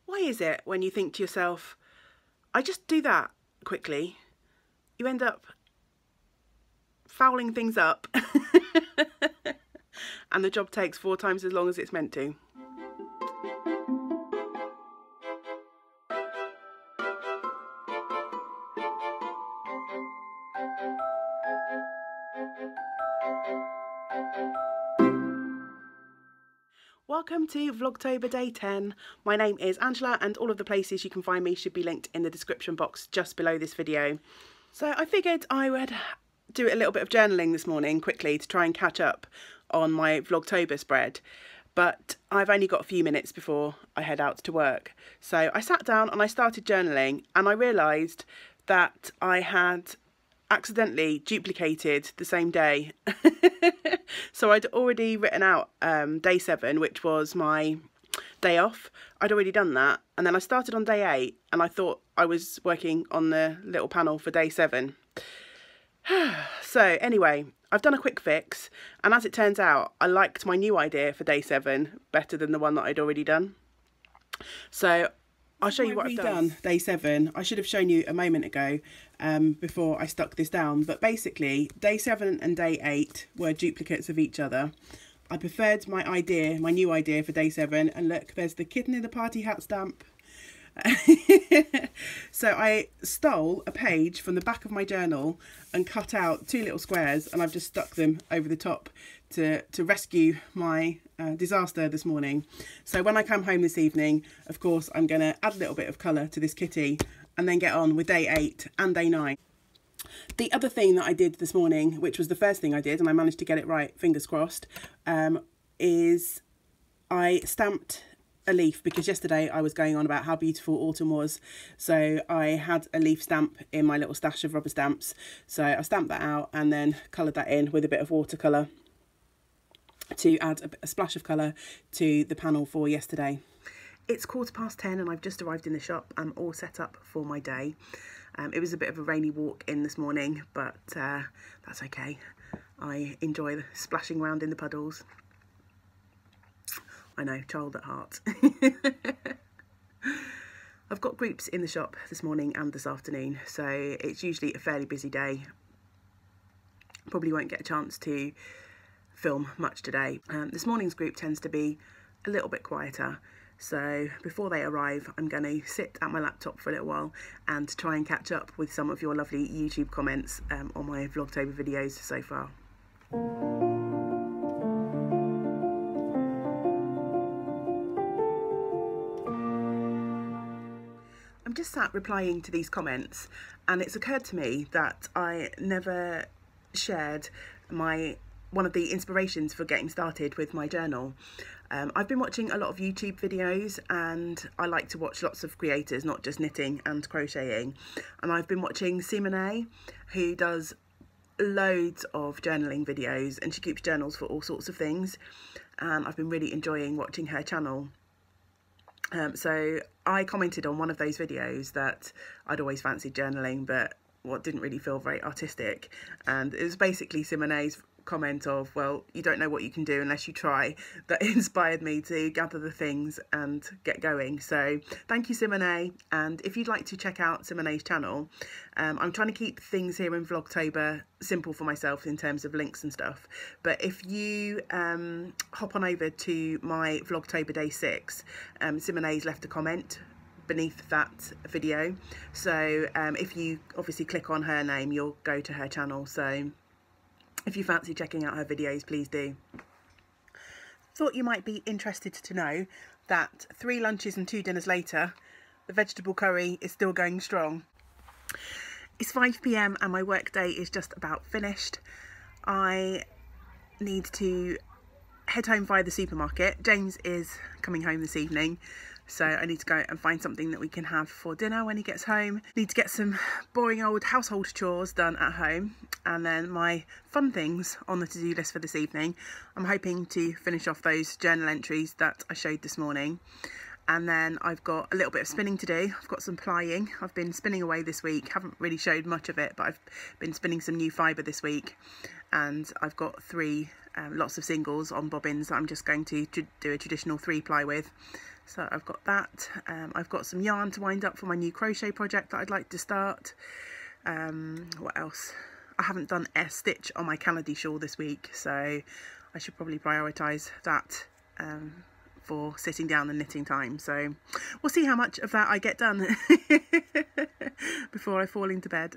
Why is it when you think to yourself, I just do that quickly, you end up fouling things up and the job takes 4 times as long as it's meant to? Welcome to Vlogtober Day 10. My name is Angela and all of the places you can find me should be linked in the description box just below this video. So I figured I would do a little bit of journaling this morning quickly to try and catch up on my Vlogtober spread, but I've only got a few minutes before I head out to work. So I sat down and I started journaling and I realised that I had accidentally duplicated the same day. So I'd already written out day 7, which was my day off. I'd already done that, and then I started on day 8 and I thought I was working on the little panel for day 7. So anyway, I've done a quick fix, and as it turns out, I liked my new idea for day 7 better than the one that I'd already done. So I'll show you what I've done. Day 7, I should have shown you a moment ago before I stuck this down, but basically day 7 and day 8 were duplicates of each other. I preferred my new idea for day 7, and look, there's the kitten in the party hat stamp. So I stole a page from the back of my journal and cut out 2 little squares, and I've just stuck them over the top to rescue my disaster this morning. So when I come home this evening, of course, I'm going to add a little bit of colour to this kitty and then get on with day 8 and day 9. The other thing that I did this morning, which was the first thing I did, and I managed to get it right, fingers crossed, is I stamped a leaf, because yesterday I was going on about how beautiful autumn was. So I had a leaf stamp in my little stash of rubber stamps. So I stamped that out and then coloured that in with a bit of watercolour to add a splash of colour to the panel for yesterday. It's 10:15 and I've just arrived in the shop. I'm all set up for my day. It was a bit of a rainy walk in this morning, but that's okay. I enjoy splashing around in the puddles. I know, child at heart. I've got groups in the shop this morning and this afternoon, so it's usually a fairly busy day. Probably won't get a chance to film much today. This morning's group tends to be a little bit quieter, so before they arrive I'm going to sit at my laptop for a little while and try and catch up with some of your lovely YouTube comments on my Vlogtober videos so far. I'm just sat replying to these comments, and it's occurred to me that I never shared one of the inspirations for getting started with my journal. I've been watching a lot of YouTube videos, and I like to watch lots of creators, not just knitting and crocheting. And I've been watching Simone, who does loads of journaling videos, and she keeps journals for all sorts of things. And I've been really enjoying watching her channel. So I commented on one of those videos that I'd always fancied journaling, but what didn't really feel very artistic. And it was basically Simone's comment of, well, you don't know what you can do unless you try, that inspired me to gather the things and get going. So thank you, Simone. And if you'd like to check out Simone's channel, I'm trying to keep things here in Vlogtober simple for myself in terms of links and stuff. But if you hop on over to my Vlogtober Day 6, Simone's left a comment beneath that video. So if you obviously click on her name, you'll go to her channel. So if you fancy checking out her videos, please do. Thought you might be interested to know that 3 lunches and 2 dinners later, the vegetable curry is still going strong. It's 5 PM and my work day is just about finished. I need to head home via the supermarket. James is coming home this evening, so I need to go and find something that we can have for dinner when he gets home. Need to get some boring old household chores done at home, and then my fun things on the to-do list for this evening. I'm hoping to finish off those journal entries that I showed this morning, and then I've got a little bit of spinning to do. I've got some plying. I've been spinning away this week, haven't really showed much of it, but I've been spinning some new fibre this week, and I've got 3 lots of singles on bobbins that I'm just going to do a traditional 3-ply with. So I've got that. I've got some yarn to wind up for my new crochet project that I'd like to start. What else? I haven't done a stitch on my Canady shawl this week, so I should probably prioritise that for sitting down and knitting time. So we'll see how much of that I get done before I fall into bed.